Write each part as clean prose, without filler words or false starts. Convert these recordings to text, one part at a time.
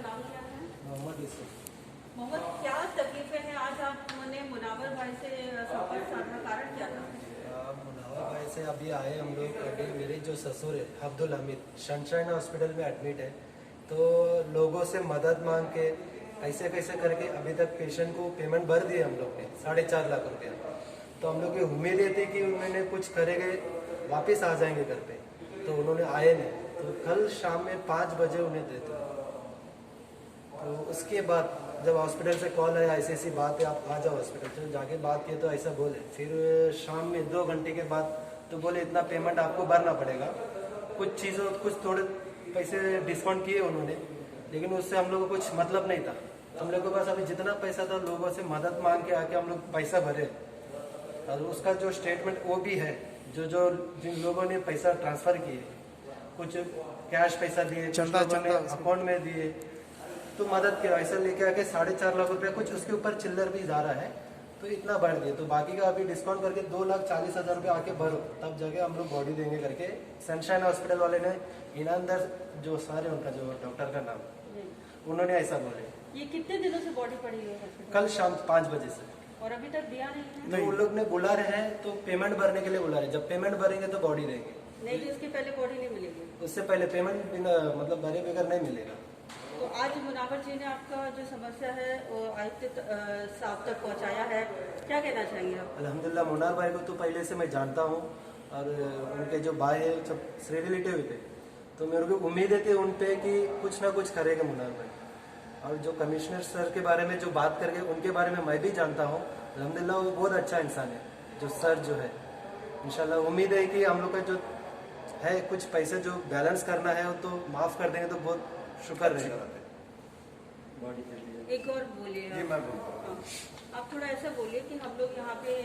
आपका नाम क्या है? मोहम्मद यूसुफ। मोहम्मद, क्या तकलीफें हैं? आज आपने मुनावर भाई से संपर्क साधना, कारण क्या था? मुनावर भाई से अभी आए हम लोग। अभी मेरे जो ससुर है अब्दुल हमीद सनशाइन हॉस्पिटल में एडमिट है, तो लोगों से मदद मांग के ऐसे कैसे करके अभी तक पेशेंट को पेमेंट भर दिए हम लोग ने 4.5 लाख रुपया। तो हम लोग की उम्मीद ये थी कि उन्होंने कुछ करेंगे, वापस आ जाएंगे घर पे, तो उन्होंने आए नहीं। तो कल शाम में 5 बजे उन्हें देते। तो उसके बाद जब हॉस्पिटल से कॉल आया ऐसी बात है, आप आ जाओ हॉस्पिटल। तो जाके बात किए तो ऐसा बोले। फिर शाम में 2 घंटे के बाद तो बोले इतना पेमेंट आपको भरना पड़ेगा। कुछ चीज़ों कुछ थोड़े पैसे डिस्काउंट किए उन्होंने, लेकिन उससे हम लोग को कुछ मतलब नहीं था। हम लोग के पास अभी जितना पैसा था लोगों से मदद मांग के आके हम लोग पैसा भरे, और उसका जो स्टेटमेंट वो भी है। जो जो जिन लोगों ने पैसा ट्रांसफ़र किए, कुछ कैश पैसा दिए, चंदा अकाउंट में दिए, तो मदद किया। ऐसा लेके आके 4.5 लाख रुपया, कुछ उसके ऊपर चिल्लर भी जा रहा है, तो इतना बढ़ दिए। तो बाकी का अभी डिस्काउंट करके 2,40,000 रुपये आके भरो, तब जगह हम लोग बॉडी देंगे करके सनशाइन हॉस्पिटल वाले ने, ईनामदार जो सारे उनका जो डॉक्टर का नाम, उन्होंने ऐसा बोले। ये कितने दिनों से बॉडी पड़ी हुई है? कल शाम 5 बजे से। और अभी तक दिया नहीं है? तो उन लोग ने बुला रहे हैं, तो पेमेंट भरने के लिए बुला रहे हैं। जब पेमेंट भरेंगे तो बॉडी देंगे, नहीं तो उसके पहले बॉडी नहीं मिलेगी। उससे पहले पेमेंट बिना मतलब भरे बगैर नहीं मिलेगा। तो आज मुनावर जी ने आपका जो समस्या है वो आयुक्त साहब तक पहुंचाया है, क्या कहना चाहेंगे आप? अल्हम्दुलिल्लाह, मुनार भाई को तो पहले से मैं जानता हूँ, और उनके जो भाई है जब रिलेटिव थे, तो मेरे को उम्मीदें थी उन पे कि कुछ ना कुछ करेगा मुनार भाई। और जो कमिश्नर सर के बारे में जो बात करके उनके बारे में मैं भी जानता हूँ, अल्हम्दुलिल्लाह वो बहुत अच्छा इंसान है। जो सर जो है, इंशाल्लाह उम्मीद है कि हम लोग का जो है कुछ पैसे जो बैलेंस करना है वो तो माफ़ कर देंगे तो बहुत शुक्र रहेगा। एक और बोलिए आप थोड़ा ऐसा बोलिए कि हम लोग यहाँ पे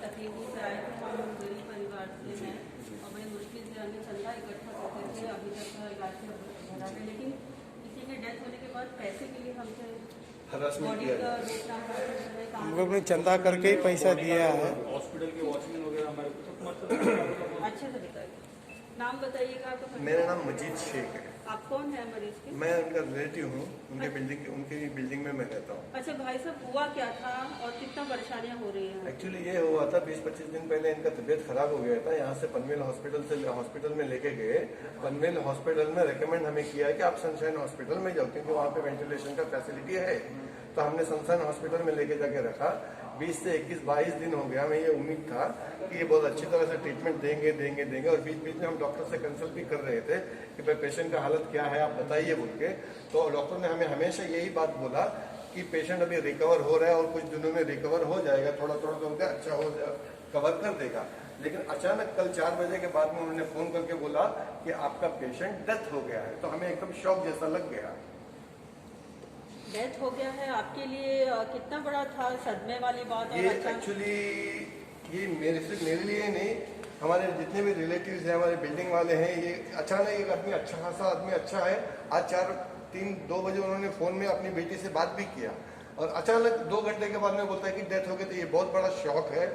तकलीफों से आए थे, हम गरीब परिवार से हैं और बड़े मुश्किल से हमने चंदा इकट्ठा करते थे, अभी तक इलाज भरा है, लेकिन किसी के डेथ होने के बाद पैसे के लिए हमसे बॉडी का रोकना है। हम लोग ने चंदा करके ही पैसा दिया है। हॉस्पिटल के वॉचमैन वगैरह हमारे को अच्छे से बताइए, नाम बताइएगा आपका। मेरा नाम मजीद शेख है। आप कौन है मरीज के? मैं उनका रिलेटिव हूँ, उनकी बिल्डिंग में मैं रहता हूँ। अच्छा भाई साहब, हुआ क्या था और कितना परेशानियाँ हो रही हैं? एक्चुअली ये हुआ था 20-25 दिन पहले इनका तबीयत खराब हो गया था। यहाँ से पनवेल हॉस्पिटल में लेके गए। पनवेल हॉस्पिटल में रेकमेंड हमें किया है कि आप सनशाइन हॉस्पिटल में जाओ, क्योंकि वहाँ पे वेंटिलेशन का फैसिलिटी है। तो हमने सनशाइन हॉस्पिटल में लेके जाके रखा। 20 से 21-22 दिन हो गया। हमें ये उम्मीद था कि ये बहुत अच्छी तरह से ट्रीटमेंट देंगे। और बीच बीच में हम डॉक्टर से कंसल्ट भी कर रहे थे कि भाई पेशेंट का हालत क्या है, आप बताइए बोल के। तो डॉक्टर ने हमें हमेशा यही बात बोला कि पेशेंट अभी रिकवर हो रहा है और कुछ दिनों में रिकवर हो जाएगा, थोड़ा करके अच्छा हो कवर कर देगा। लेकिन अचानक कल 4 बजे के बाद में उन्होंने फोन करके बोला कि आपका पेशेंट डेथ हो गया है। तो हमें एकदम शॉक जैसा लग गया। डेथ हो गया है, आपके लिए कितना बड़ा था, सदमे वाली बात? ये एक्चुअली ये मेरे लिए नहीं, हमारे जितने भी रिलेटिव्स हैं, हमारे बिल्डिंग वाले हैं, ये अचानक एक आदमी अच्छा खासा आदमी अच्छा है, आज 2 बजे उन्होंने फोन में अपनी बेटी से बात भी किया, और अचानक 2 घंटे के बाद में बोलता है कि डेथ हो गई। तो ये बहुत बड़ा शॉक है।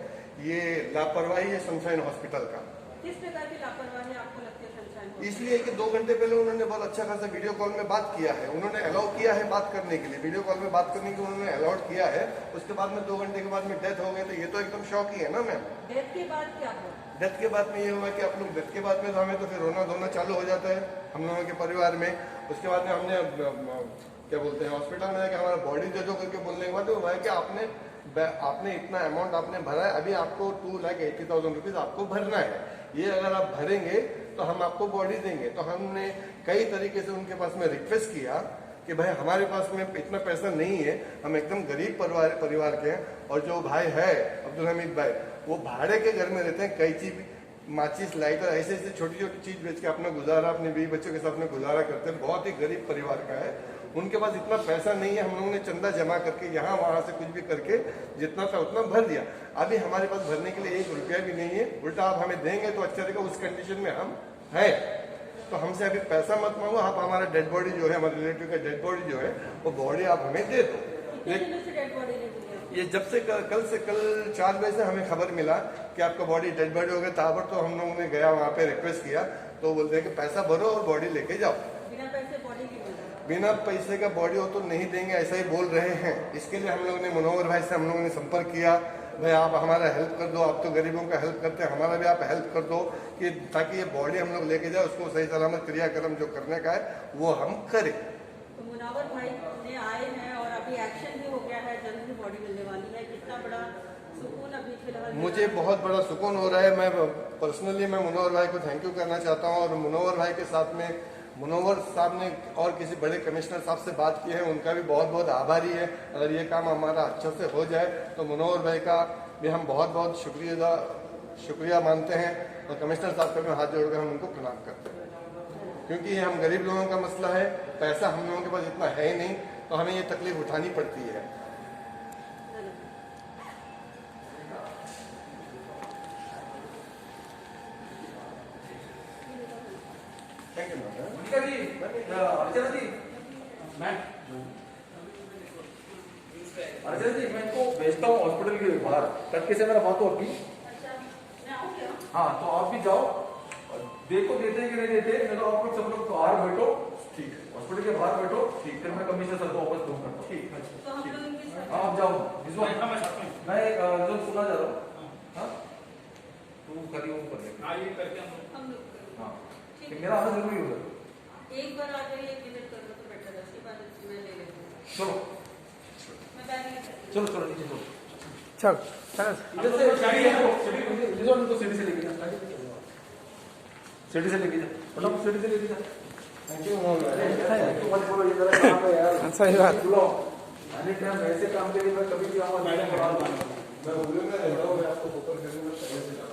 ये लापरवाही है सनशाइन हॉस्पिटल का। किस प्रकार की लापरवाही आपको लगती है सनशाइन हॉस्पिटल? इसलिए कि 2 घंटे पहले उन्होंने बहुत अच्छा खासा वीडियो कॉल में बात किया है। उन्होंने अलाउ किया है बात करने के लिए, वीडियो कॉल में बात करने के उन्होंने अलाउड किया है। उसके बाद में 2 घंटे के बाद में डेथ हो गई। तो ये तो एकदम शॉक ही है ना मैम। डेथ के बाद क्या हुआ? डेथ के बाद में ये हुआ कि आप लोग डेथ के बाद में तो हमें तो फिर रोना धोना चालू हो जाता है हम लोगों के परिवार में। उसके बाद में हमने क्या बोलते हैं हॉस्पिटल में जाकर हमारा बॉडी दे दो करके बोलने के बाद वो है कि आपने इतना अमाउंट आपने भरा है, अभी आपको 2,80,000 रुपीज आपको भरना है। ये अगर आप भरेंगे तो हम आपको बॉडी देंगे। तो हमने कई तरीके से उनके पास में रिक्वेस्ट किया कि भाई हमारे पास में इतना पैसा नहीं है, हम एकदम गरीब परिवार के हैं। और जो भाई है अब्दुल हमीद भाई, वो भाड़े के घर में रहते हैं। कैंची, माचिस, लाइटर, ऐसे छोटी चीज बेच के अपना गुजारा, अपने बीवी बच्चों के साथ में गुजारा करते हैं। बहुत ही गरीब परिवार का है। उनके पास इतना पैसा नहीं है। हम लोगों ने चंदा जमा करके यहाँ वहां से कुछ भी करके जितना था उतना भर दिया। अभी हमारे पास भरने के लिए 1 रुपया भी नहीं है। उल्टा आप हमें देंगे तो अच्छा रहेगा। उस कंडीशन में हम है, तो हमसे अभी पैसा मत मांगो। आप हमारा डेड बॉडी जो है, हमारे रिलेटिव का डेड बॉडी जो है, वो बॉडी आप हमें दे दो। ये जब से कल 4 बजे से हमें खबर मिला कि आपका बॉडी डेड बॉडी हो गया, ताबड़ तो हम लोगों ने गया वहाँ पे रिक्वेस्ट किया, तो बोलते हैं कि पैसा भरो और बॉडी लेके जाओ। बिना पैसे बॉडी की बिना पैसे का बॉडी हो तो नहीं देंगे, ऐसा ही बोल रहे हैं। इसके लिए हम लोगों ने मुनव्वर भाई से हम लोगों ने संपर्क किया, भाई आप हमारा हेल्प कर दो, आप तो गरीबों का हेल्प करते हैं, हमारा भी आप हेल्प कर दो कि ताकि ये बॉडी हम लोग लेके जाए, उसको सही सलामत क्रियाक्रम जो करने का है वो हम करें। तो मुनव्वर भाई ने आए हैं और अभी एक्शन भी हो गया है, जल्द ही बॉडी मिलने वाली है, कितना बड़ा सुकून अभी फिलहाल मुझे बहुत बड़ा सुकून हो रहा है। मैं पर्सनली मैं मुनव्वर भाई को थैंक यू करना चाहता हूँ, और मुनव्वर भाई के साथ में मुनव्वर साहब ने और किसी बड़े कमिश्नर साहब से बात की है, उनका भी बहुत बहुत आभारी है। अगर ये काम हमारा अच्छे से हो जाए तो मुनव्वर भाई का भी हम बहुत बहुत शुक्रिया मानते हैं, और कमिश्नर साहब का भी हाथ जोड़कर हम उनको प्रणाम करते हैं, क्योंकि ये हम गरीब लोगों का मसला है, पैसा हम लोगों के पास इतना है ही नहीं, तो हमें ये तकलीफ उठानी पड़ती है। Thank you ma'am. Monica ji, Archana ji, मैं अर्चना जी, मैं इनको भेजता हूँ हॉस्पिटल के बाहर, टक्के से मेरा बात हो अभी। अच्छा, मैं आऊँ क्या? हाँ, तो आप भी जाओ, देखो देते हैं कि नहीं देते, नहीं तो आप लोग सब लोग बाहर बैठो, ठीक है, हॉस्पिटल के बाहर बैठो, ठीक, फिर मैं कमिश्नर सर को वापस फोन करता हूँ। ठीक है। तो हम लोग इनके साथ हाँ, आप जाओ, भिजवा, मैं जो सुना जा रहा हूँ, हाँ, तो खाली वो कर लेंगे। हाँ, ये करके हम लोग हाँ, ठीक कि है। मेरा आना जरूरी होगा। एक बार आ जाइए, एक विजिट कर लो तो बेटर है, उसके बाद मैं ले लेती हूँ। चलो मैं बैग लेकर चलो चलो नीचे चलो, चल चल इधर से सीढ़ी है, इनको सीढ़ी से लेके जा, सीढ़ी से लेके जा, मतलब सीढ़ी से लेके जा। Thank you ma'am. मत बोलो, ये जरा काम है यार, सही बात। बोलो आने टाइम ऐसे काम के लिए मैं कभी भी आऊँगा, मैडम मैं बोलूँगा, मैं आपको ऊपर करूँगा,